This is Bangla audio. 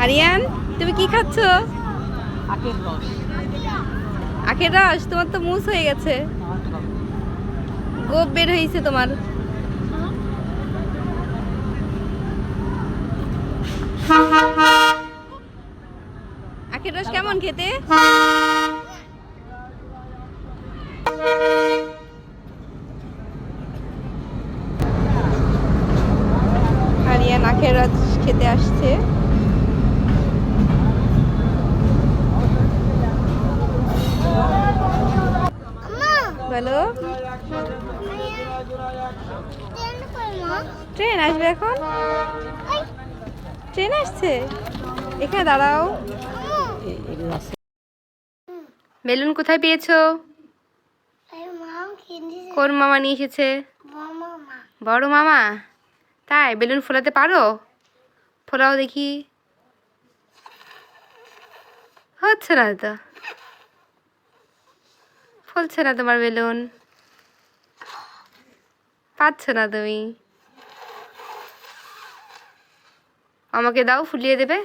আরিয়ান, তুমি কি খাচ্ছ? আখের রস। আখের রস? তোমার তো মুস হয়ে গেছে, গোপ বের হয়েছে তোমার। আখের রস কেমন খেতে? আরিয়ান আখের রস খেতে আসছে। বলো। ট্রেন আসবে এখন, ট্রেন আসছে, এখানে দাঁড়াও। বেলুন কোথায় পেয়েছো? কোন মামা নিয়ে এসেছে? বড় মামা? তাই? বেলুন ফোলাতে পারো? ফোলাও দেখি। হচ্ছে না তো, ফুলছে না তোমার বেলুন, পাচ্ছ না তুমি। আমাকে দাও, ফুলিয়ে দেবে।